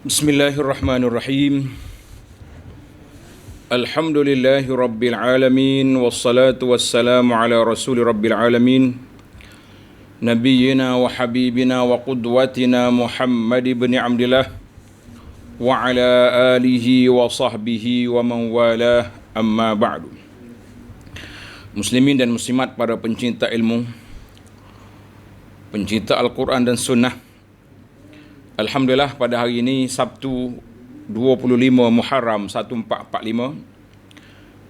Bismillahirrahmanirrahim. Alhamdulillahi rabbil alamin wassalatu wassalamu ala rasuli rabbil alamin nabiyyina wa habibina wa qudwatina Muhammad ibn Abdillah wa ala alihi wa sahbihi wa man walah, amma ba'du. Muslimin dan muslimat, para pencinta ilmu, pencinta Al-Quran dan Sunnah, alhamdulillah pada hari ini Sabtu 25 Muharram 1445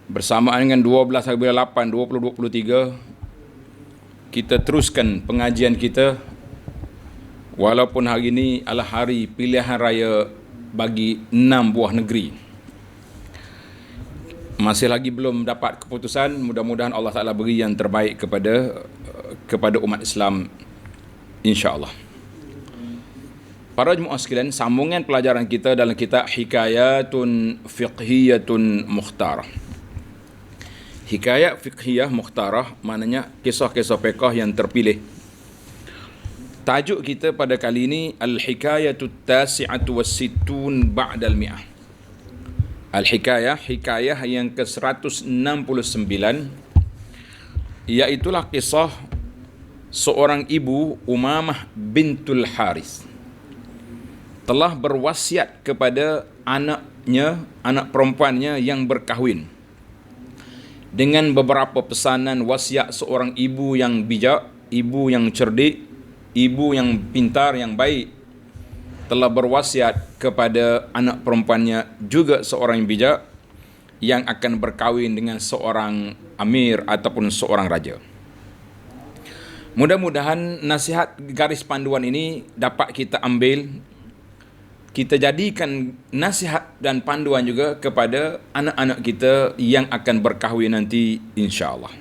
bersamaan dengan 12 hari bulan 8 2023, kita teruskan pengajian kita walaupun hari ini adalah hari pilihan raya bagi 6 buah negeri. Masih lagi belum dapat keputusan. Mudah-mudahan Allah Ta'ala beri yang terbaik kepada umat Islam, insya-Allah. Para jemaah sekalian, sambungan pelajaran kita dalam kitab Hikayatun Fiqhiyatun Mukhtarah. Hikayat Fiqhiyah Mukhtarah maknanya kisah-kisah fiqh yang terpilih. Tajuk kita pada kali ini Al-Hikayatut Tasi'atu Wassittun Ba'dal Mi'ah. Al-Hikayah, hikayah yang ke-169, iaitulah kisah seorang ibu, Umamah bintul Haris, telah berwasiat kepada anaknya, anak perempuannya yang berkahwin, dengan beberapa pesanan wasiat seorang ibu yang bijak, ibu yang cerdik, ibu yang pintar, yang baik, telah berwasiat kepada anak perempuannya juga seorang yang bijak, yang akan berkahwin dengan seorang amir ataupun seorang raja. Mudah-mudahan nasihat garis panduan ini dapat kita ambil, kita jadikan nasihat dan panduan juga kepada anak-anak kita yang akan berkahwin nanti, insya-Allah.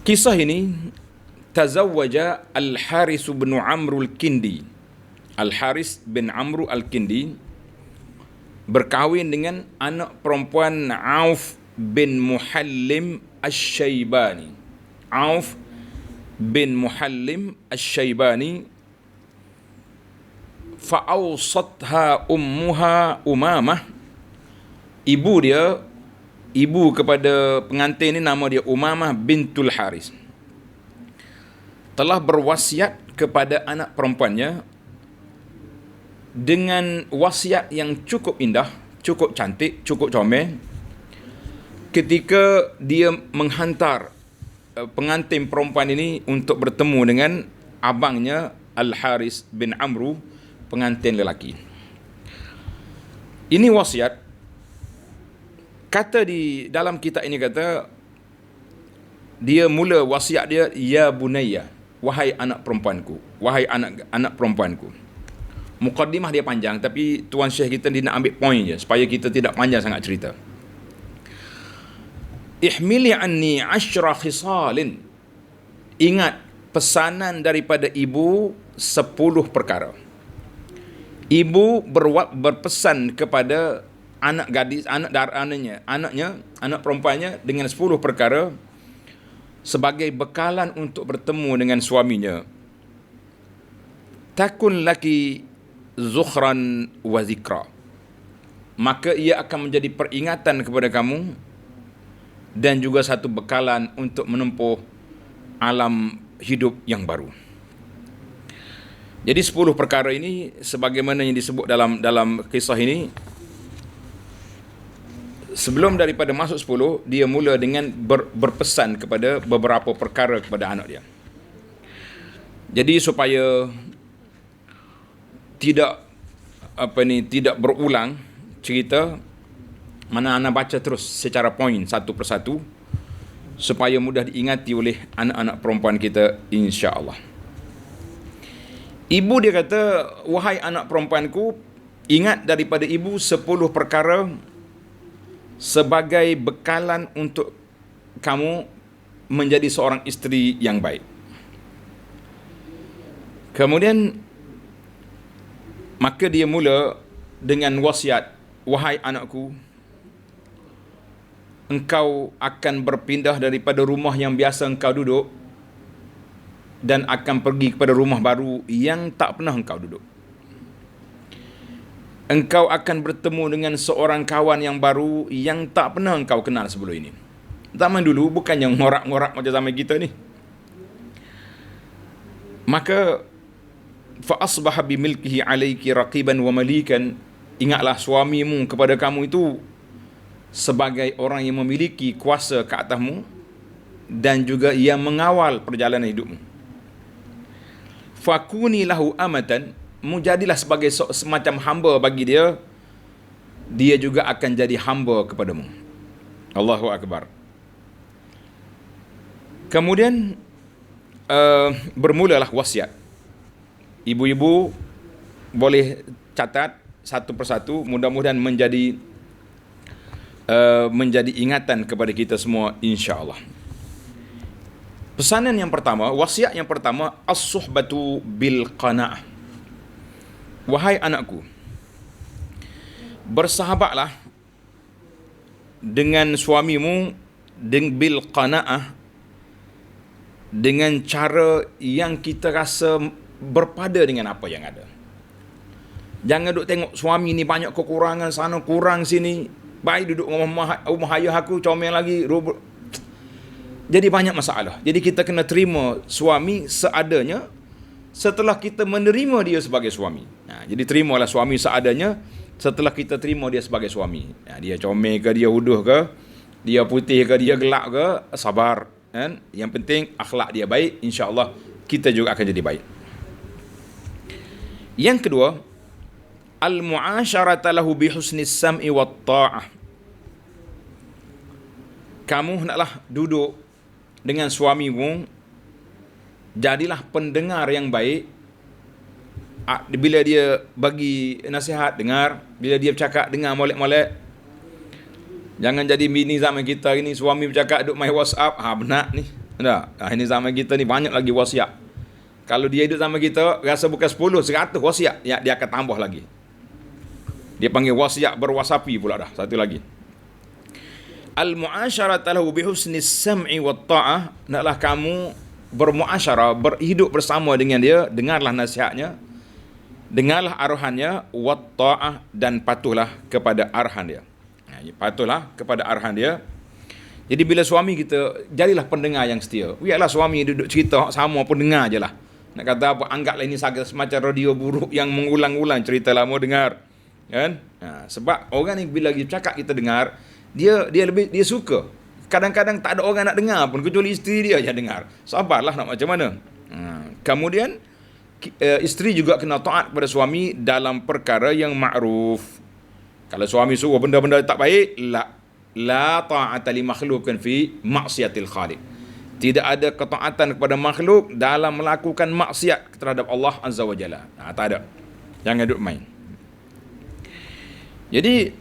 Kisah ini, tazawwaja Al-Haris bin Amr Al-Kindi. Al-Haris bin Amr Al-Kindi berkahwin dengan anak perempuan Auf bin Muhallim Asy-Syaibani. Auf bin Muhallim Asy-Syaibani. Fa'awsatha ummuha Umamah. Ibu kepada pengantin ini, nama dia Umamah bintul Haris, telah berwasiat kepada anak perempuannya dengan wasiat yang cukup indah, cukup cantik, cukup comel, ketika dia menghantar pengantin perempuan ini untuk bertemu dengan abangnya Al-Haris bin Amru, pengantin lelaki. Ini wasiat. Kata di dalam kitab ini, kata dia mula wasiat dia, ya bunayya, wahai anak perempuanku, wahai anak perempuanku. Muqaddimah dia panjang, tapi Tuan Syekh kita dia nak ambil poin je supaya kita tidak panjang sangat cerita. Ihmili anni 10 khisalin. Ingat pesanan daripada ibu 10 perkara. Ibu berpesan kepada anak perempuannya dengan 10 perkara sebagai bekalan untuk bertemu dengan suaminya. Takun laki zukhran wa zikra. Maka ia akan menjadi peringatan kepada kamu dan juga satu bekalan untuk menempuh alam hidup yang baru. Jadi 10 perkara ini sebagaimana yang disebut dalam kisah ini. Sebelum daripada masuk 10, dia mula dengan berpesan kepada beberapa perkara kepada anak dia. Jadi supaya tidak berulang cerita, mana anak baca terus secara poin satu persatu supaya mudah diingati oleh anak-anak perempuan kita, insya-Allah. Ibu dia kata, wahai anak perempuanku, ingat daripada ibu 10 perkara sebagai bekalan untuk kamu menjadi seorang isteri yang baik. Kemudian maka dia mula dengan wasiat, wahai anakku, engkau akan berpindah daripada rumah yang biasa engkau duduk dan akan pergi kepada rumah baru yang tak pernah engkau duduk. engkau akan bertemu dengan seorang kawan yang baru yang tak pernah engkau kenal sebelum ini. Zaman dulu bukannya ngorak-ngorak macam zaman kita ni. Maka fa asbaha bimilkihi alayki raqiban wa malikan, ingatlah suamimu kepada kamu itu sebagai orang yang memiliki kuasa ke atasmu dan juga yang mengawal perjalanan hidupmu. Fakuni lahu amatan, jadilah sebagai semacam hamba bagi dia, dia juga akan jadi hamba kepadamu. Allahu Akbar. Kemudian bermulalah wasiat. Ibu-ibu boleh catat satu persatu, mudah-mudahan menjadi ingatan kepada kita semua, insya-Allah. Pesanan yang pertama, wasiat yang pertama, as-suhbatu bil qanaah. Wahai anakku, bersahabatlah dengan suamimu bil qanaah, dengan cara yang kita rasa berpada dengan apa yang ada. Jangan duk tengok suami ni banyak kekurangan sana, kurang sini, baik duduk rumah ayah aku comel lagi. Jadi banyak masalah. Jadi kita kena terima suami seadanya setelah kita menerima dia sebagai suami. Jadi terimalah suami seadanya setelah kita terima dia sebagai suami. Dia comel ke, dia huduh ke, dia putih ke, dia gelap ke, sabar. Kan? Yang penting akhlak dia baik, insya-Allah kita juga akan jadi baik. Yang kedua, al-mu'asyarata lahu bi husnis sam'i wat ta'ah. Kamu hendaklah duduk dengan suamimu, jadilah pendengar yang baik. Bila dia bagi nasihat, dengar. Bila dia bercakap, dengar molek-molek. Jangan jadi bini zaman kita ni, suami bercakap duduk main WhatsApp. Benar ni. Ini zaman kita ni banyak lagi wasiat. Kalau dia hidup zaman kita, rasa bukan 10, 100 wasiat, dia akan tambah lagi. Dia panggil wasiat berwasapi pula dah. Satu lagi. Al-mu'asyarata lahu bihusnis sam'i wat ta'ah. Naklah kamu bermuasyarah, berhidup bersama dengan dia, dengarlah nasihatnya, dengarlah arahannya, wat ta'ah, dan patuhlah kepada arahan dia. Patuhlah kepada arahan dia. Jadi bila suami kita, jadilah pendengar yang setia. Biarlah suami duduk cerita sama pun dengar je lah. Nak kata apa, anggaplah ini semacam radio buruk yang mengulang-ulang cerita lama, dengar. Kan? Sebab orang ni bila dia cakap kita dengar, dia suka. Kadang-kadang tak ada orang nak dengar pun, kecuali isteri dia je dengar. Sabarlah, nak macam mana. Kemudian isteri juga kena taat kepada suami dalam perkara yang ma'ruf. Kalau suami suruh benda-benda tak baik, la ta'ata li makhluqin fi maksiatil khaliq. Tidak ada ketaatan kepada makhluk dalam melakukan maksiat terhadap Allah Azza wa Jalla. Tak ada. Jangan duduk main. Jadi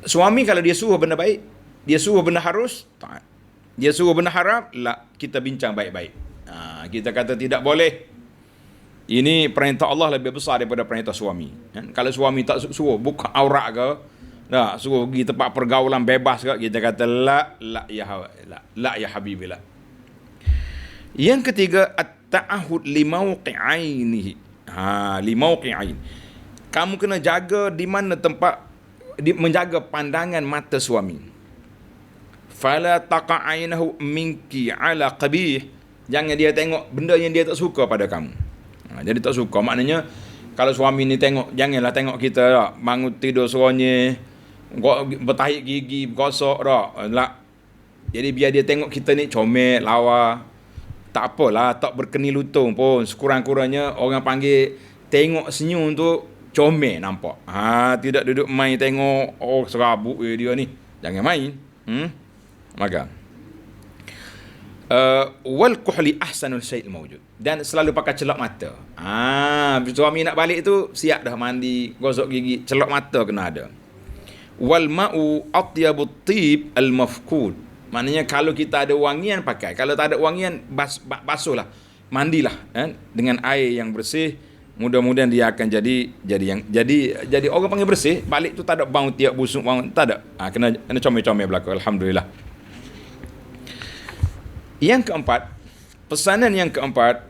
suami kalau dia suruh benda baik, dia suruh benda harus, taat. Dia suruh benda haram, kita bincang baik-baik. Kita kata tidak boleh. Ini perintah Allah lebih besar daripada perintah suami. Kalau suami tak suruh buka aurat ke, suruh pergi tempat pergaulan bebas ke, kita kata la ya habibi la. Yang ketiga, at-ta'ahud li mawqi'ainihi. Li mawqi'ain. Kamu kena jaga di mana tempat, menjaga pandangan mata suami. Fala taqa'ainahu minki ala qabih. Jangan dia tengok benda yang dia tak suka pada kamu. Jadi tak suka, maknanya kalau suami ni tengok, janganlah tengok kita bangun tidur seronye, bertahik gigi, bergosok dah. Jadi biar dia tengok kita ni comel, lawa. Tak apalah, tak berkeni lutung pun. Sekurang-kurangnya orang panggil tengok senyum tu comel nampak. Tidak duduk main tengok, serabut dia ni. Jangan main. Maka wal kuhli ahsanul syai'il mawjud. Dan selalu pakai celok mata. Suami nak balik tu siap dah mandi, gosok gigi, celok mata kena ada. Wal ma'u atyabut tib al mafqud. Maknanya kalau kita ada wangian pakai, kalau tak ada wangian basuhlah, mandilah dengan air yang bersih. Mudah-mudahan dia akan jadi orang panggil bersih. Balik tu tak ada bau tiap busuk, bau tak ada. Kena comel-comel belaka. Alhamdulillah. Yang keempat, pesanan yang keempat,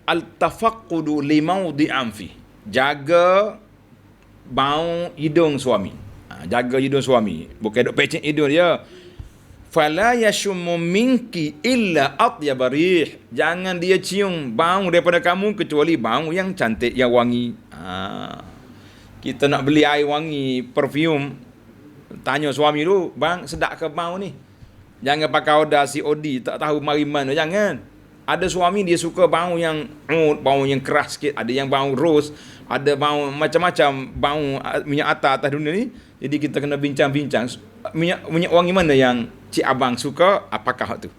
al-tafaqqudu li mawdi'an fi. jaga bau hidung suami. Jaga hidung suami. Bukan duk pecek hidung dia. Fala yashummu minki illa atyab rih. Jangan dia cium bau daripada kamu kecuali bau yang cantik, yang wangi. Kita nak beli air wangi, perfume, tanya suami dulu, bang sedap ke bau ni? Jangan pakai Oda COD, tak tahu mari mana, jangan. Ada suami dia suka bau yang bau yang keras sikit, ada yang bau rose, ada bau macam-macam, bau minyak atas dunia ni. Jadi kita kena bincang-bincang minyak wangi mana yang cik abang suka, apakah hak tu.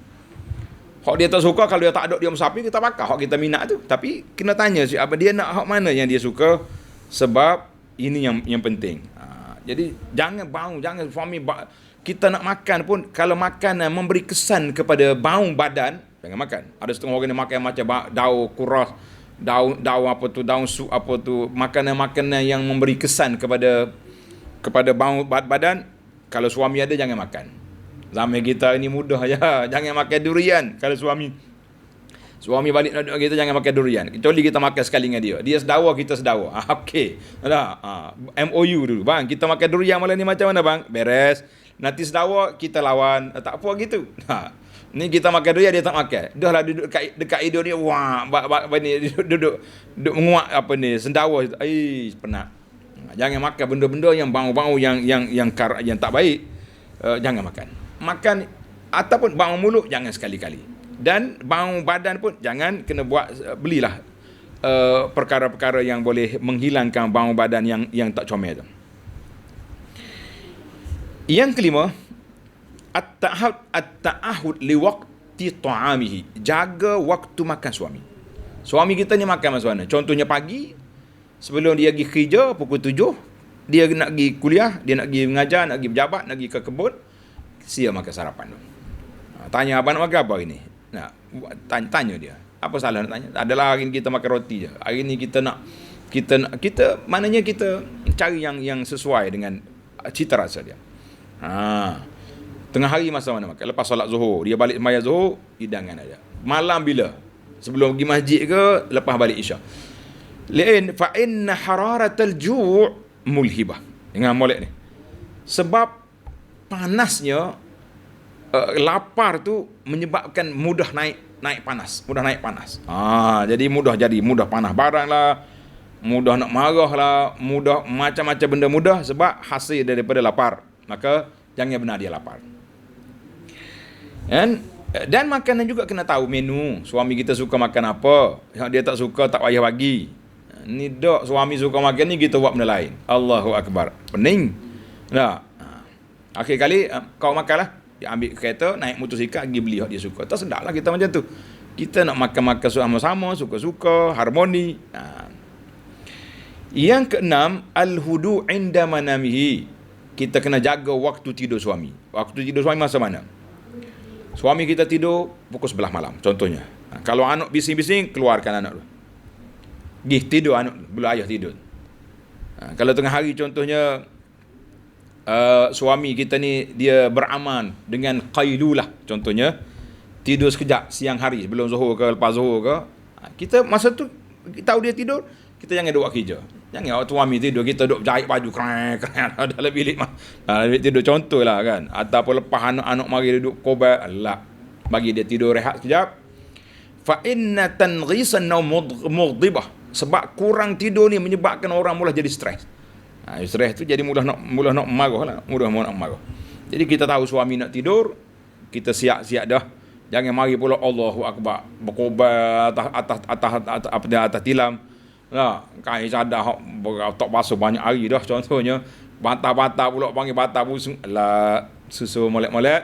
Hak dia tak suka, kalau dia tak ada dia musafir, kita pakai hak kita minat tu. Tapi kena tanya cik abang dia nak hak mana yang dia suka, sebab ini yang penting. Jadi jangan bau, jangan suami kita nak makan pun, kalau makan memberi kesan kepada bau badan, jangan makan. Ada setengah orang yang makan macam daun kuras, daun apa tu, daun su apa tu, makanan-makanan yang memberi kesan kepada bau badan. Kalau suami ada, jangan makan. Zaman kita ini mudah ya, jangan makan durian. Kalau suami balik kita, jangan makan durian. Kecuali kita makan sekali dengan dia. Dia sedawa, kita sedawa. Okey. MOU dulu. Bang, kita makan durian malam ni macam mana bang? Beres. Nanti sedawa, kita lawan. Tak apa gitu. Ni kita makan durian, dia tak makan. Dah lah duduk dekat hidung dia. Wah, ni duduk menguak apa ni, sendawa. Penat. Jangan makan benda-benda yang bau-bau yang tak baik. Jangan makan. Makan ataupun bau mulut jangan sekali-kali. Dan bau badan pun jangan kena belilah perkara-perkara yang boleh menghilangkan bau badan yang tak comel tu. Yang kelima, at-ta'ahud li waqti ta'amihi. Jaga waktu makan suami. Suami kita ni makan masa mana? Contohnya pagi, sebelum dia pergi kerja pukul 7, dia nak pergi kuliah, dia nak pergi mengajar, nak pergi berjabat, nak pergi ke kebun, siap makan sarapan tu. Tanya abang nak makan apa hari ni? Tanya dia. Apa salah nak tanya? Adalah hari ni kita makan roti je. Hari ni kita maknanya kita cari yang sesuai dengan cita rasa dia. Tengah hari masa mana makan? Lepas solat Zuhur, dia balik sembahyang Zuhur, hidangan aja. Malam bila? Sebelum pergi masjid ke, lepas balik Isyak. Lain fa inna hararatal ju' mulhibah. Dengar molek ni. Sebab panasnya lapar tu menyebabkan mudah naik panas. Jadi mudah panas barang lah, mudah nak marah lah, mudah macam-macam benda mudah sebab hasil daripada lapar. Maka jangan benar dia lapar. Dan makanan juga kena tahu menu. Suami kita suka makan apa, yang dia tak suka tak payah bagi. Ni dok suami suka makan ni, kita buat benda lain. Allahu Akbar. Pening. Akhir kali kau makanlah. Dia ambil kereta, naik motosikal, pergi beli yang dia suka. Tak sedap lah kita macam tu. Kita nak makan-makan sama-sama, suka-suka, harmoni. Yang keenam, al-hudu' inda manamihi. Kita kena jaga waktu tidur suami. Waktu tidur suami masa mana? Suami kita tidur pukul 11 malam, contohnya. Kalau anak bising-bising, keluarkan anak tu. Pergi tidur anak tu, belum ayah tidur. Kalau tengah hari contohnya, suami kita ni dia beramal dengan qailulah, contohnya tidur sekejap siang hari sebelum Zuhur ke lepas Zuhur ke, kita masa tu kita tahu dia tidur, kita jangan duduk kerja. Jangan waktu suami tidur kita duduk jahit baju keren dalam bilik tidur, contohlah kan. Ataupun lepas anak-anak mari duduk kobat, bagi dia tidur rehat sekejap. Fa inna tanghisan naum mughdibah. Sebab kurang tidur ni menyebabkan orang mula jadi stres. Stres tu jadi mudah nak marah lah, mudah nak marah. Jadi kita tahu suami nak tidur, kita siap-siap dah. Jangan mari pula Allahu Akbar berkobar atas tilam. Kain cadar tak basuh banyak hari dah, contohnya. Bantal-bantal pula panggil bantal busung. Susu molek-molek.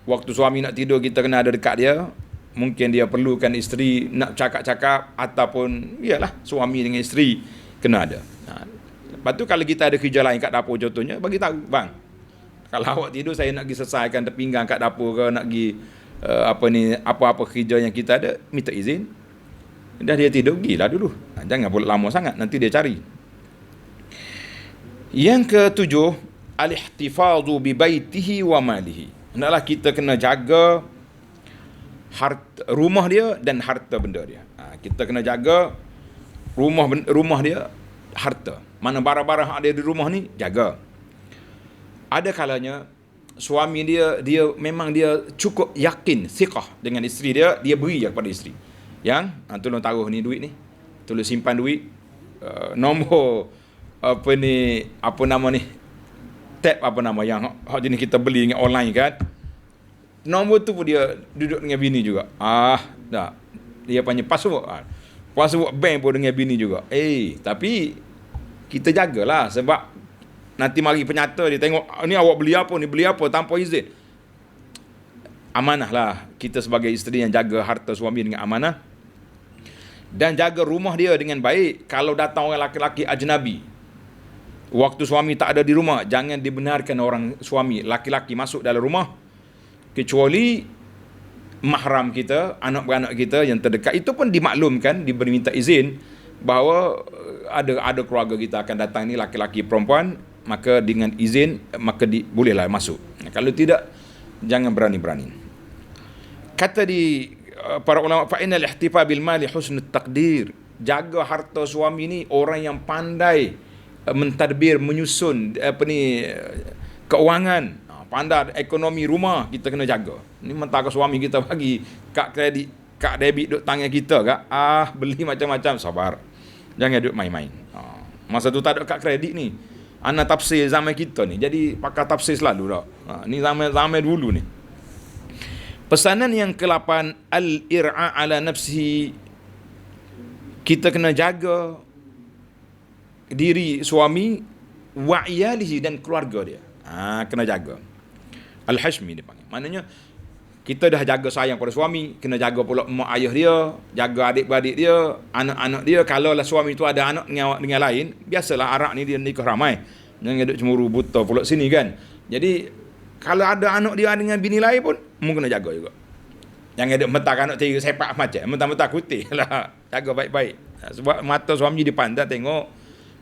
Waktu suami nak tidur, kita kena ada dekat dia. Mungkin dia perlukan isteri nak cakap-cakap, ataupun iyalah suami dengan isteri kena ada. Lepas tu kalau kita ada kerja lain kat dapur contohnya, bagi tahu, bang, kalau awak tidur saya nak pergi selesaikan terpinggang kat dapur ke, nak pergi apa-apa kerja yang kita ada, minta izin. Dah dia tidur, pergilah dulu. Jangan pula lama sangat, nanti dia cari. Yang ketujuh, al-ihtifadhu bi baitihi wa malihi. Hendaklah kita kena jaga rumah dia dan harta benda dia. Kita kena jaga rumah dia harta. Mana barang-barang ada di rumah ni, jaga. Ada kalanya suami dia memang dia cukup yakin, thiqah dengan isteri dia beri je kepada isteri. Yang tolong taruh ni duit ni. Tolong simpan duit. Nombor apa nama ni? Tab apa nama yang hak jenis kita beli dengan online kan. Nombor tu pun dia duduk dengan bini juga. Dah. Dia panggil password. Password bank pun dengan bini juga. Tapi kita jagalah sebab nanti mari penyata dia tengok ni awak beli apa tanpa izin. Amanah lah kita sebagai isteri yang jaga harta suami dengan amanah dan jaga rumah dia dengan baik. Kalau datang orang laki-laki ajnabi waktu suami tak ada di rumah, jangan dibenarkan orang suami laki-laki masuk dalam rumah kecuali mahram kita, anak-beranak kita yang terdekat. Itu pun dimaklumkan, diberi minta izin bahawa ada keluarga kita akan datang ni laki-laki perempuan, maka dengan izin maka bolehlah masuk. Kalau tidak, jangan berani-berani. Kata di para ulama, fa innal ihtifa bil mali husnut taqdir. Jaga harta suami ni orang yang pandai mentadbir, menyusun keuangan, pandai ekonomi rumah, kita kena jaga. Ni mentara suami kita bagi kad kredit, kad debit duk tangan kita kak, beli macam-macam, sabar. Jangan duk main-main. Masa tu tak ada kad kredit ni. Ana tafsir zaman kita ni. Jadi pakai tafsir selalu dah. Ni zaman dulu ni. Pesanan yang ke-8, al-ir'a ala nafsihi. Kita kena jaga diri suami wa iyalihi dan keluarga dia. Kena jaga. Al-Hashmi dia panggil. Maknanya kita dah jaga sayang pada suami, kena jaga pula mak ayah dia, jaga adik-beradik dia, anak-anak dia. Kalau lah suami tu ada anak dengan lain, biasalah Arab ni dia nikah ramai. Jangan duk cemburu buta pula sini kan. Jadi kalau ada anak dia dengan bini lain pun kena jaga juga. Jangan duk mentak anak tiri sepak macam, mentang-mentang kutih lah. Jaga baik-baik. Sebab mata suami dipandang tengok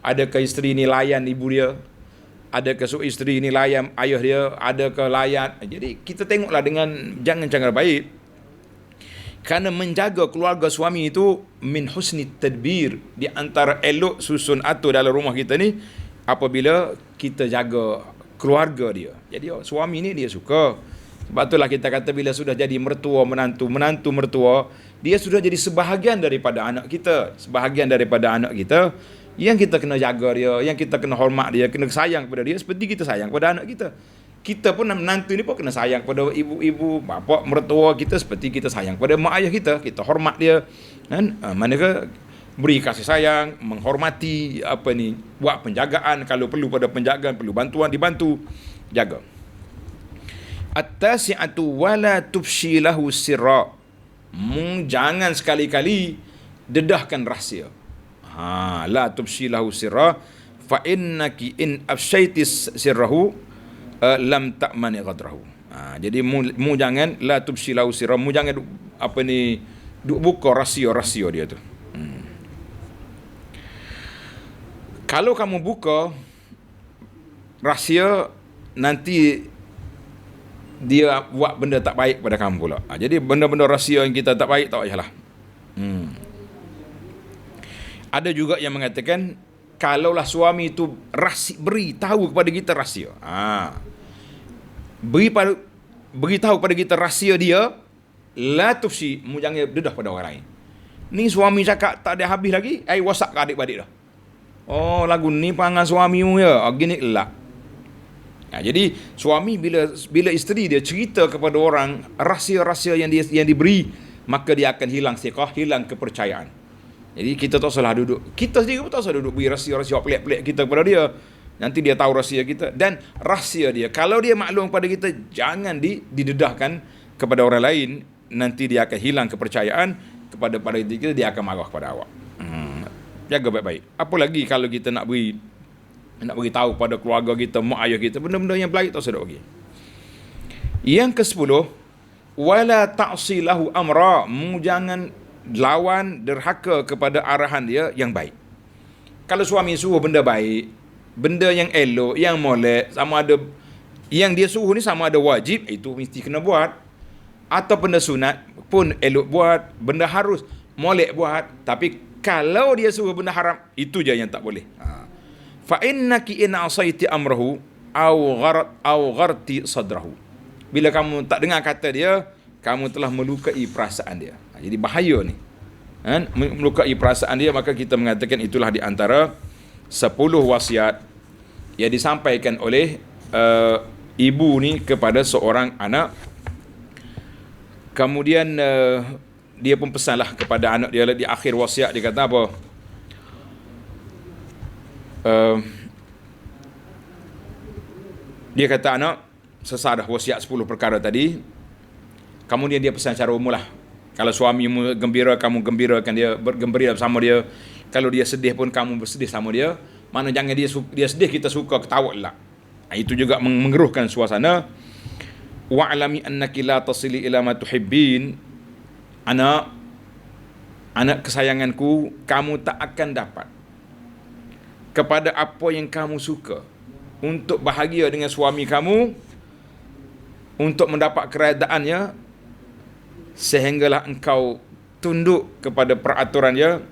adakah isteri ni layan ibu dia, adakah isteri ni layan ayah dia, adakah layan. Jadi kita tengoklah dengan jangan cara baik. Kerana menjaga keluarga suami itu min husni tadbir, di antara elok susun atur dalam rumah kita ni apabila kita jaga keluarga dia. Jadi suami ni dia suka. Sebab itulah kita kata bila sudah jadi mertua menantu mertua, dia sudah jadi sebahagian daripada anak kita, sebahagian daripada anak kita. Yang kita kena jaga dia, yang kita kena hormat dia, kena sayang kepada dia seperti kita sayang kepada anak kita. Kita pun menantu ni pun kena sayang kepada ibu-ibu, bapa, mertua kita seperti kita sayang kepada mak ayah kita. Kita hormat dia kan? Manakah beri kasih sayang, menghormati, buat penjagaan, kalau perlu pada penjagaan, perlu bantuan, dibantu, jaga. At-tasi'atu wala tufshi lahu sirra. Jangan sekali-kali dedahkan rahsia. La tubshi lahu sirra fa innaki in afshaiti sirrahu lam ta'mani ghadrahu. Jadi mu jangan la tubshi lahu sirra, mu jangan duk buka rahsia-rahsia dia tu. Kalau kamu buka rahsia, nanti dia buat benda tak baik pada kamu pula. Jadi benda-benda rahsia yang kita tak baik, tak payahlah. Ada juga yang mengatakan kalaulah suami itu beri tahu kepada kita rahsia. Beri tahu kepada kita rahsia dia, la tufsi, mu jangan dedah pada orang lain. Ni suami cakap tak ada habis lagi, WhatsApp ke adik-beradik dah. Lagu ni pangan suamimu ya. Gini lah. Jadi suami bila isteri dia cerita kepada orang rahsia-rahsia yang diberi, maka dia akan hilang thiqah, hilang kepercayaan. Jadi kita tak salah duduk, kita sendiri pun tak salah duduk beri rahsia-rahsia pelik-pelik kita kepada dia. Nanti dia tahu rahsia kita. Dan rahsia dia, kalau dia maklum kepada kita, jangan didedahkan kepada orang lain. Nanti dia akan hilang kepercayaan kepada diri kita, dia akan marah kepada awak. Jaga baik-baik. Apa lagi kalau kita nak beri tahu pada keluarga kita, mak ayah kita, benda-benda yang baik tak sedap lagi. Yang ke-10, wala ta'si lahu amra. Jangan lawan, derhaka kepada arahan dia yang baik. Kalau suami suruh benda baik, benda yang elok, yang molek, sama ada yang dia suruh ni sama ada wajib, itu mesti kena buat, atau benda sunat pun elok buat, benda harus molek buat. Tapi Kalau dia suruh benda haram, itu je yang tak boleh. Fa innaki in asaiti amrahu aw gharti sadrahu. Bila kamu tak dengar kata dia, kamu telah melukai perasaan dia. Jadi bahaya ni. Melukai perasaan dia, maka kita mengatakan itulah di antara 10 wasiat yang disampaikan oleh ibu ni kepada seorang anak. Kemudian dia pun pesanlah kepada anak dia di akhir wasiat, dia kata apa? Dia kata, anak, sesadah wasiat 10 perkara tadi. Kemudian dia pesan secara umum lah. Kalau suamimu gembira, kamu gembirakan dia, bergembira bersama dia. Kalau dia sedih pun kamu bersedih sama dia. Mana jangan dia sedih, kita suka ketawa lah. Itu juga mengeruhkan suasana. Wa'lami annaki la tasili ila ma tuhibbin. Anak kesayanganku, kamu tak akan dapat kepada apa yang kamu suka. Untuk bahagia dengan suami kamu, untuk mendapat keredaannya, sehinggalah engkau tunduk kepada peraturan dia,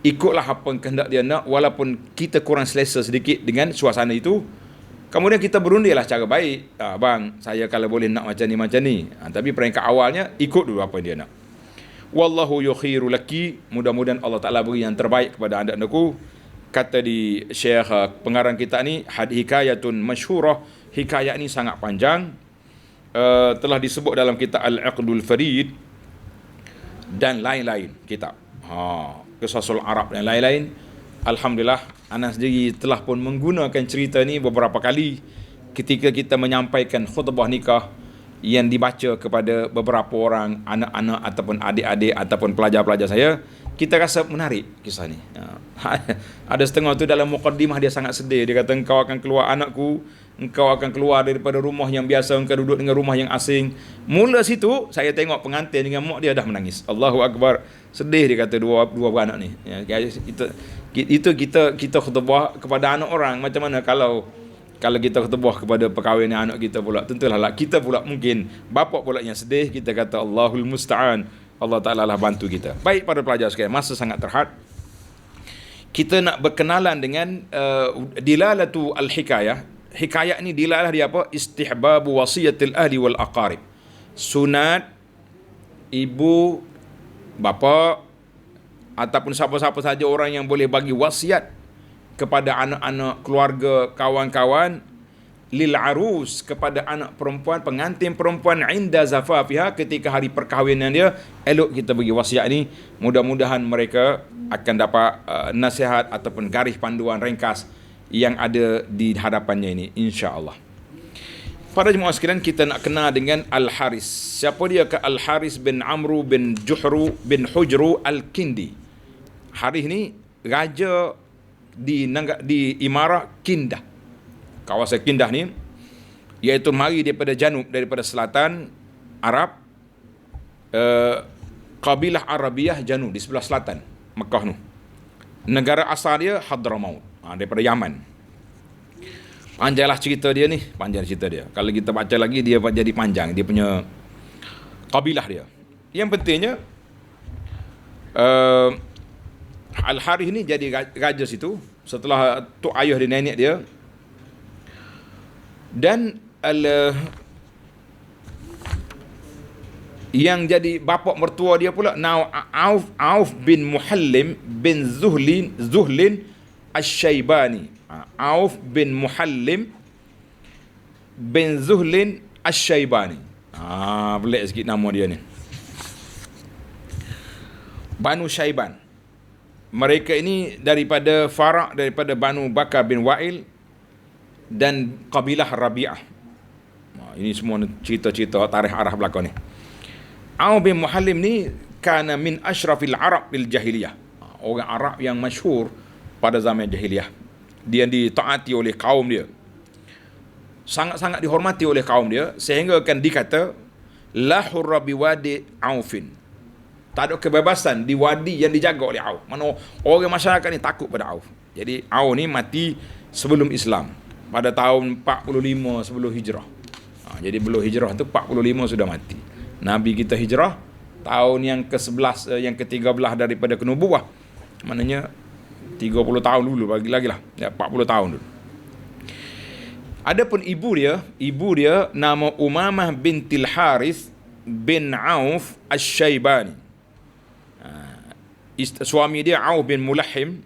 ikutlah apa yang kehendak dia nak, walaupun kita kurang selesa sedikit dengan suasana itu. Kemudian kita berundinglah cara baik. Bang, saya kalau boleh nak macam ni. Tapi peringkat awalnya, ikut dulu apa yang dia nak. Wallahu yukhiru laki. Mudah-mudahan Allah Ta'ala beri yang terbaik kepada anak-anakku. Kata di Syekh pengarang kita ni, hikayatun masyhurah. Hikayat ni sangat panjang. Telah disebut dalam kitab Al-Aqdul Farid dan lain-lain kitab. Qisasul Arab dan lain-lain. Alhamdulillah, anak sendiri telah pun menggunakan cerita ni beberapa kali ketika kita menyampaikan khutbah nikah yang dibaca kepada beberapa orang, anak-anak ataupun adik-adik ataupun pelajar-pelajar saya. Kita rasa menarik kisah ni. Ada setengah tu dalam muqaddimah dia sangat sedih. Dia kata, engkau akan keluar, anakku, engkau akan keluar daripada rumah yang biasa, engkau duduk dengan rumah yang asing. Mula situ saya tengok pengantin dengan mak dia dah menangis. Allahu Akbar. Sedih dia kata dua beranak ni. Kita khutbah kepada anak orang, macam mana kalau kita khutbah kepada perkahwinan anak kita pula. Tentulah kita pula mungkin bapa pula yang sedih. Kita kata Allahul Musta'an. Allah Ta'ala lah bantu kita. Baik para pelajar sekalian, masa sangat terhad. Kita nak berkenalan dengan dilalatu al-hikayah. Hikayat ni dilalah dia apa? Istihbabu wasiyatil ahli wal aqarib. Sunat ibu, bapa ataupun siapa-siapa saja orang yang boleh bagi wasiat kepada anak-anak, keluarga, kawan-kawan, lil arus, kepada anak perempuan, pengantin perempuan, inda zafafiha, ketika hari perkahwinan dia, elok kita bagi wasiat ni. Mudah-mudahan mereka akan dapat nasihat ataupun garis panduan ringkas yang ada di hadapannya ini, insya-Allah. Para jemaah sekalian, kita nak kenal dengan Al-Haris. Siapa dia? Ke Al-Haris bin Amru bin Juhru bin Hujru Al-Kindi. Haris ni raja di Imarah Kindah. Kawasan Kindah ni, iaitu mari daripada janub, daripada selatan Arab, kabilah Arabiah janub, di sebelah selatan Mekah tu. Negara asal dia Hadramaut, daripada Yaman. Panjanglah cerita dia ni, panjang cerita dia. Kalau kita baca lagi dia jadi panjang, dia punya kabilah dia. Yang pentingnya Al-Harith ni jadi raja situ setelah tok ayah dia, nenek dia. Dan yang jadi bapa mertua dia pula Auf bin Muhallim bin Zuhlin Asy-Syaibani. Auf bin Muhallim bin Zuhlin Asy-Syaibani. Pelik sikit nama dia ni. Banu Syaiban. Mereka ini daripada Farak, daripada Banu Bakar bin Wa'il dan kabilah Rabi'ah. Ini semua cerita-cerita tarikh arah belakang ni. Auf bin Muhallim ni kana min asyrafil Arab bil jahiliyah. Orang Arab yang masyhur pada zaman jahiliyah. Dia ditaati oleh kaum dia. Sangat-sangat dihormati oleh kaum dia, sehingga akan dikata la hurra biwadi Aufin. Tak ada kebebasan di wadi yang dijaga oleh Auf. Mana orang masyarakat ni takut pada Auf. Jadi Auf ni mati sebelum Islam, pada tahun 45 sebelum hijrah. Jadi belum hijrah tu 45 sudah mati. Nabi kita hijrah tahun yang ke-11, yang ke-13 daripada kenubuwah. Maknanya 30 tahun dulu, bagi lagi lah, ya, 40 tahun dulu. Adapun ibu dia nama Umamah bintil Harith bin Auf Asy-Syaibani. Suami dia Auf bin Mulahim.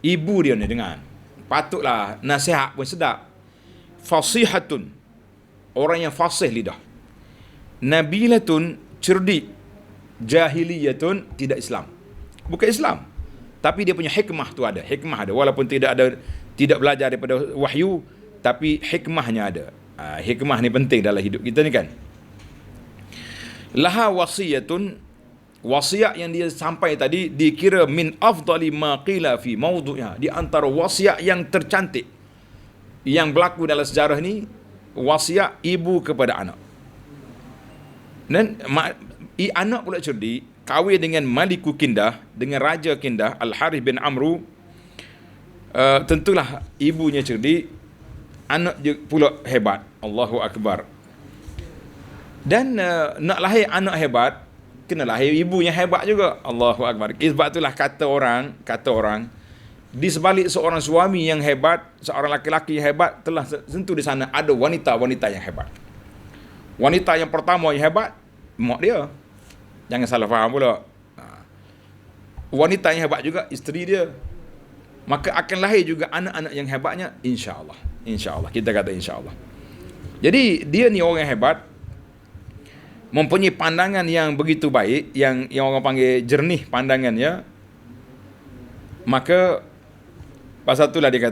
Ibu dia ni dengar, patutlah nasihat pun sedap. Fasihatun, orang yang fasih lidah. Nabilatun, cerdik. Jahiliyatun, tidak Islam. Bukan Islam, tapi dia punya hikmah tu ada. Hikmah ada, walaupun tidak belajar daripada wahyu, tapi hikmahnya ada. Hikmah ni penting dalam hidup kita ni kan. Laha wasiyatun, wasiat yang dia sampai tadi dikira min afdali ma qila fi mawdu'nya, di antara wasiat yang tercantik yang berlaku dalam sejarah ni, wasiat ibu kepada anak. Dan anak pula cerdik, kahwin dengan Maliku Kindah, dengan Raja Kindah, Al-Harith bin Amru. Tentulah ibunya cerdik, anak pula hebat. Allahu Akbar. Dan nak lahir anak hebat, kena lahir ibunya hebat juga. Allahu Akbar. Sebab itulah kata orang, di sebalik seorang suami yang hebat, seorang laki-laki yang hebat, telah tentu di sana ada wanita-wanita yang hebat. Wanita yang pertama yang hebat, mak dia. Jangan salah faham pula. Wanita yang hebat juga isteri dia. Maka akan lahir juga anak-anak yang hebatnya, insya-Allah. Insya-Allah, kita kata insya-Allah. Jadi dia ni orang yang hebat, mempunyai pandangan yang begitu baik, yang orang panggil jernih pandangannya. Maka pasal itulah dia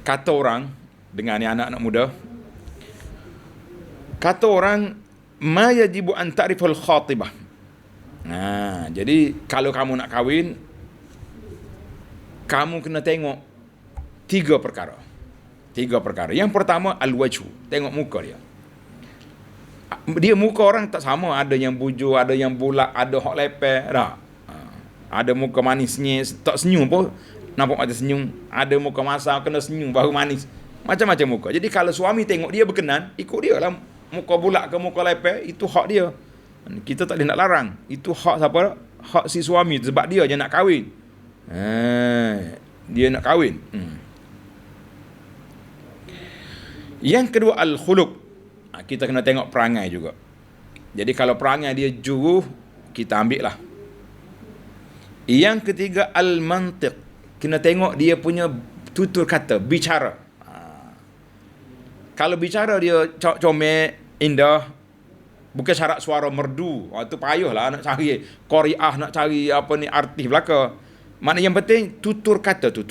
kata orang dengan ni anak-anak muda, kata orang, ma yajibu an ta'riful khatibah. Jadi kalau kamu nak kahwin, kamu kena tengok tiga perkara. Yang pertama, al-wajhu, tengok muka dia. Dia muka orang tak sama, ada yang bujur, ada yang bulat, ada hok lepeh, dah. Ada muka manisnya, tak senyum pun nampak macam senyum. Ada muka masam, kena senyum baru manis. Macam-macam muka. Jadi kalau suami tengok dia berkenan, ikut dia lah. Muka bulat ke muka lepeh, itu hak dia. Kita tak boleh nak larang. Itu hak siapa? Hak si suami, sebab dia je nak kahwin. Dia nak kahwin. Yang kedua, al-khuluq. Kita kena tengok perangai juga. Jadi kalau perangai dia juruh, kita ambil lah. Yang ketiga, al-mantiq. Kena tengok dia punya tutur kata, bicara. Kalau bicara dia comel, indah, bukan syarat suara merdu, itu payahlah nak cari qariah, nak cari artis belaka. Makna yang penting tutur kata tu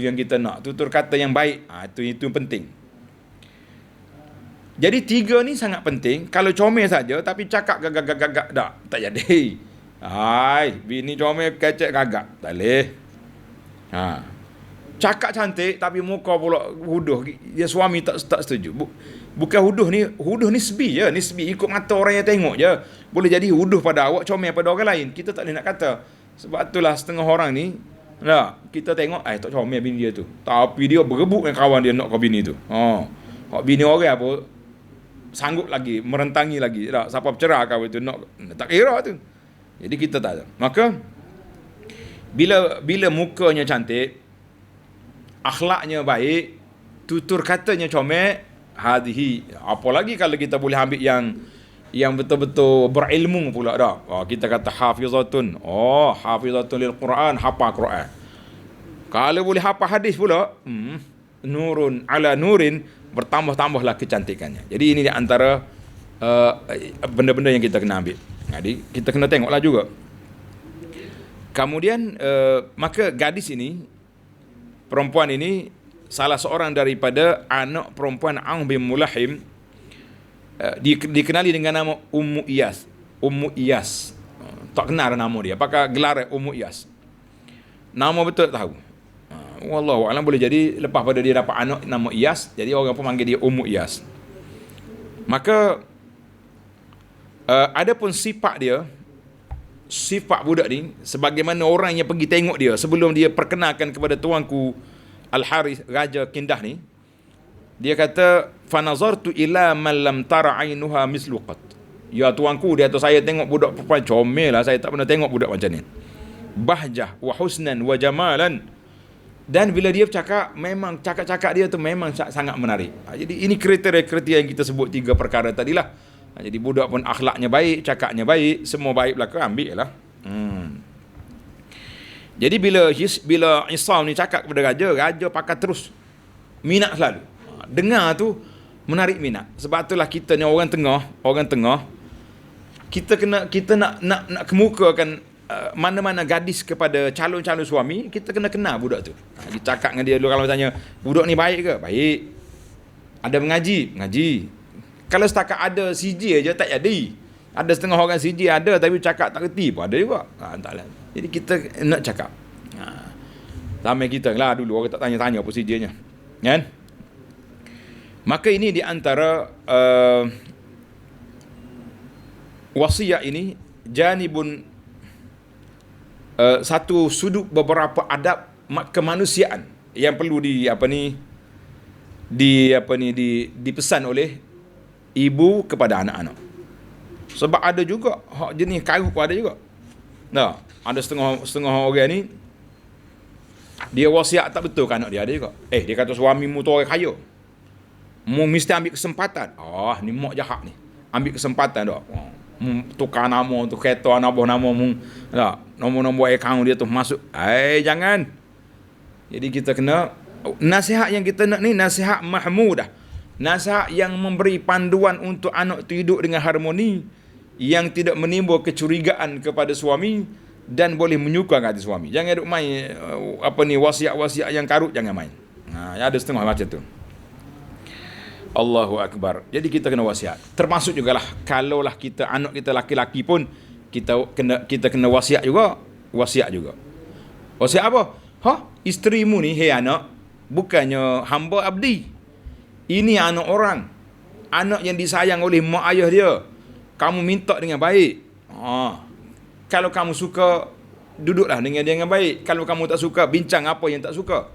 yang kita nak, tutur kata yang baik. Itu penting. Jadi tiga ni sangat penting. Kalau comel saja tapi cakap gagak tak jadi. Bini comel kecek gagak, tak boleh. Cakap cantik tapi muka pula huduh, dia suami tak setuju. Bukan huduh ni nisbi je, ikut mata orang yang tengok je. Boleh jadi huduh pada awak, comel pada orang lain. Kita tak boleh nak kata. Sebab itulah setengah orang ni, kita tengok tak comel bini dia tu, tapi dia berebut dengan kawan dia nak kau bini tu. Hak bini orang apa sanggup lagi merentangi lagi, siapa bercerah kau itu nak, tak kira tu. Jadi kita tak ada. Maka bila mukanya cantik, akhlaknya baik, tutur katanya comel, apalagi kalau kita boleh ambil yang betul-betul berilmu pula dah. Kita kata hafizatun. Hafizatun lil Quran, hafal Quran. Kalau boleh hafal hadis pula, nurun ala nurin, bertambah-tambahlah kecantikannya. Jadi ini di antara benda-benda yang kita kena ambil. Jadi kita kena tengoklah juga. Kemudian maka gadis ini, perempuan ini, salah seorang daripada anak perempuan Auf bin Mulahim, dikenali dengan nama Ummu Iyas. Tak kenal nama dia, pakai gelar Ummu Iyas. Nama betul tak tahu. Wallahu a'lam, boleh jadi lepas pada dia dapat anak nama Iyas, jadi orang pun panggil dia Ummu Iyas. Maka adapun sifat budak ni, sebagaimana orang yang pergi tengok dia sebelum dia perkenalkan kepada tuanku Al-Harith, Raja Kindah ni, dia kata, fanazartu ila man lam tara ainuha mislu qat. Ya tuanku, dia tu saya tengok budak perempuan comel lah, saya tak pernah tengok budak macam ni. bahjah wa husnan wa jamalan. Dan bila dia bercakap, memang cakap-cakap dia tu memang sangat menarik. Jadi ini kriteria-kriteria yang kita sebut 3 perkara tadilah. Jadi budak pun akhlaknya baik, cakapnya baik, semua baik belaka, ambil lah. Jadi bila Isam ni cakap kepada raja pakai terus minat selalu. Dengar tu menarik minat. Sebab itulah kita ni orang tengah, kita nak kemukakan mana-mana gadis kepada calon-calon suami, kita kena kenal budak tu. Kita cakap dengan dia dulu, kalau tanya, budak ni baik ke? Baik. Ada mengaji. Kalau setakat ada CJ aja tak jadi. Ada setengah orang CJ ada, tapi cakap tak reti pun ada juga. Taklah. Jadi kita nak cakap. Sampai kita lah dulu orang tak tanya-tanya apa CJ-nya. Kan? Maka ini di antara wasiat ini janibun, satu sudut beberapa adab kemanusiaan yang perlu dipesan oleh ibu kepada anak-anak. Sebab ada juga hak jenis karut ada juga. Nah, ada setengah orang ni dia wasiat tak betul kan anak dia, ada juga. Dia kata suamimu tu orang kaya, mu mesti ambil kesempatan. Ni mak jahat ni. Ambil kesempatan dah. Tukar nama tu, kereta nama mu. Tak, nombor-nombor akaun dia tu masuk. Jangan. Jadi kita kena, nasihat yang kita nak ni nasihat mahmudah. Nasihat yang memberi panduan untuk anak tu hidup dengan harmoni, yang tidak menimbul kecurigaan kepada suami dan boleh menyukakan hati suami. Jangan duk main wasiat-wasiat yang karut, jangan main. Ada setengah macam tu. Allahu Akbar. Jadi kita kena wasiat. Termasuk jugalah kalaulah anak kita laki-laki pun kita kena wasiat juga. Wasiat apa? Isterimu ni, anak, bukannya hamba abdi. Ini anak orang. Anak yang disayang oleh mak ayah dia. Kamu minta dengan baik. Kalau kamu suka, duduklah dengan dia dengan baik. Kalau kamu tak suka, bincang apa yang tak suka.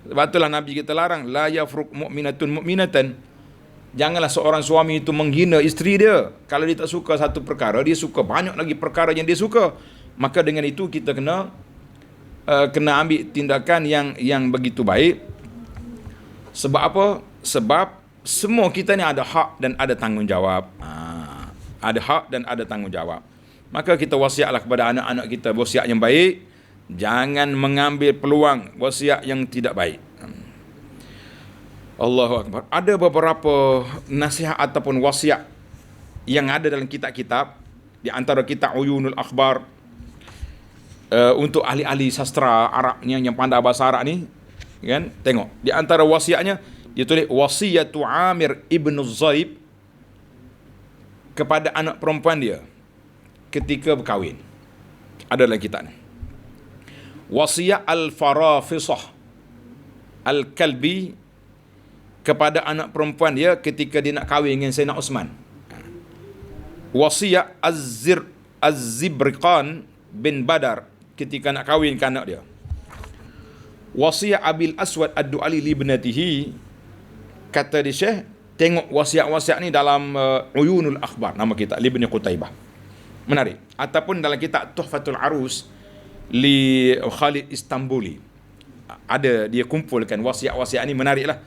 Sebab itulah Nabi kita larang, la yafruq mu'minatan. Janganlah seorang suami itu menghina isteri dia. Kalau dia tak suka satu perkara, dia suka banyak lagi perkara yang dia suka. Maka dengan itu kita kena ambil tindakan yang begitu baik. Sebab apa? Sebab semua kita ni ada hak dan ada tanggungjawab. Ada hak dan ada tanggungjawab. Maka kita wasiatlah kepada anak-anak kita wasiat yang baik. Jangan mengambil peluang wasiat yang tidak baik. Allahu Akbar. Ada beberapa nasihat ataupun wasiat yang ada dalam kitab-kitab. Di antara kitab Uyunul Akhbar, untuk ahli-ahli sastra Arabnya yang pandai bahasa Arab ni, kan? Tengok, di antara wasiatnya dia tulis wasiyatu Amir ibn Zaib kepada anak perempuan dia ketika berkahwin. Ada dalam kitab ni. Wasiat Al-Farafisah Al-Kalbi kepada anak perempuan dia ketika dia nak kahwin dengan Sayyidina Osman. Wasiat Az-Zibriqan bin Badar ketika nak kahwin dengan anak dia. Wasiat Abil Aswad Ad-Du'ali li ibnatihi. Kata di Syekh, tengok wasiat-wasiat ni dalam Uyunul Akhbar, nama kitab Ibn Qutaibah. Menarik. Ataupun dalam kitab Tuhfatul Arus li Khalid Istanbuli. Ada dia kumpulkan wasiat-wasiat ni, menariklah.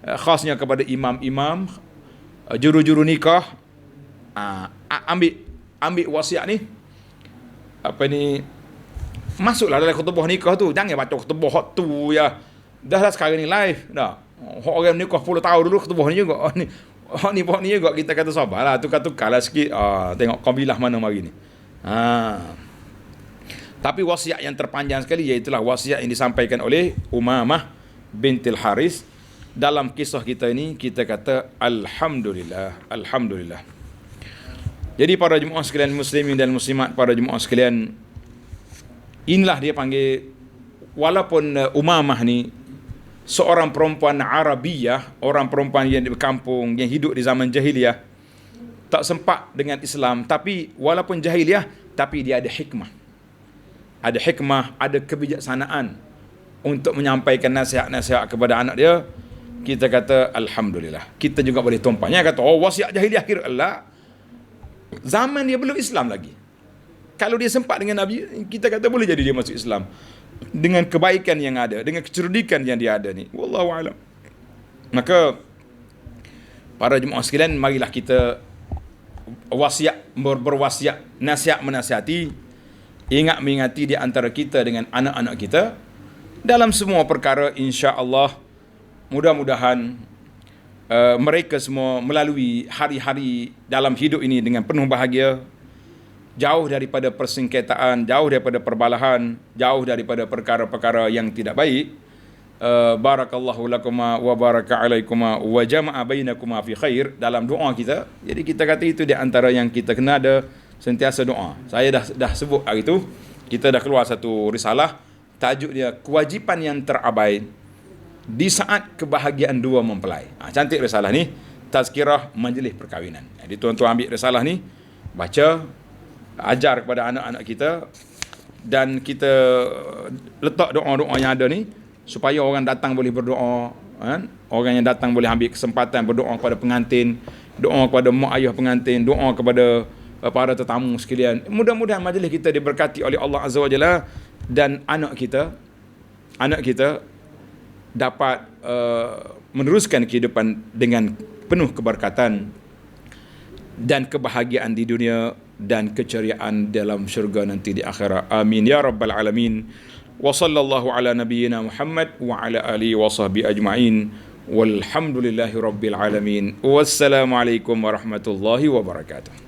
Khasnya kepada imam-imam, juru-juru nikah. Ambil wasiat ni, masuklah dalam khutbah nikah tu. Jangan baca khutbah hot tu ya. Dah lah sekarang ni live dah. Orang nikah 10 tahun dulu khutbah ni juga. Ni juga kita kata sabarlah, tukar-tukarlah sikit. Tengok kabilah mana mari ni. Tapi wasiat yang terpanjang sekali iaitulah wasiat yang disampaikan oleh Umamah bintil Haris. Dalam kisah kita ini kita kata alhamdulillah. Jadi para jemaah sekalian muslimin dan muslimat, para jemaah sekalian, inilah dia panggil, walaupun Umamah ni seorang perempuan Arabiyah, orang perempuan yang di kampung, yang hidup di zaman jahiliyah, tak sempat dengan Islam, tapi walaupun jahiliyah, tapi dia ada hikmah. Ada hikmah, ada kebijaksanaan untuk menyampaikan nasihat-nasihat kepada anak dia. Kita kata alhamdulillah. Kita juga boleh tumpahnya kata wasiat jahiliyah kira Allah. Zaman dia belum Islam lagi. Kalau dia sempat dengan Nabi, kita kata boleh jadi dia masuk Islam dengan kebaikan yang ada, dengan kecerdikan yang dia ada ni. Wallahu a'lam. Maka para jemaah sekalian, marilah kita berwasiat, nasihat menasihati, ingat mengingati di antara kita dengan anak-anak kita dalam semua perkara. Insya-Allah mudah-mudahan mereka semua melalui hari-hari dalam hidup ini dengan penuh bahagia, jauh daripada persengketaan, jauh daripada perbalahan, jauh daripada perkara-perkara yang tidak baik. Barakallahu lakuma wa baraka alaikuma wa jama'a bainakuma fi khair dalam doa kita. Jadi kita kata itu di antara yang kita kena ada sentiasa doa. Saya dah sebut hari itu, kita dah keluar satu risalah, tajuk dia kewajipan yang terabai di saat kebahagiaan dua mempelai. Cantik risalah ni, tazkirah majlis perkahwinan. Jadi tuan-tuan ambil risalah ni, baca, ajar kepada anak-anak kita, dan kita letak doa-doa yang ada ni supaya orang datang boleh berdoa, kan? Orang yang datang boleh ambil kesempatan berdoa kepada pengantin, doa kepada mak ayah pengantin, doa kepada para tetamu sekalian. Mudah-mudahan majlis kita diberkati oleh Allah Azza wa Jalla, dan anak kita dapat meneruskan kehidupan dengan penuh keberkatan dan kebahagiaan di dunia dan keceriaan dalam syurga nanti di akhirat. Amin ya rabbal alamin. Wa sallallahu ala nabiyyina Muhammad wa ala alihi wa sahbihi ajma'in. Walhamdulillahi rabbil alamin. Wassalamualaikum warahmatullahi wabarakatuh.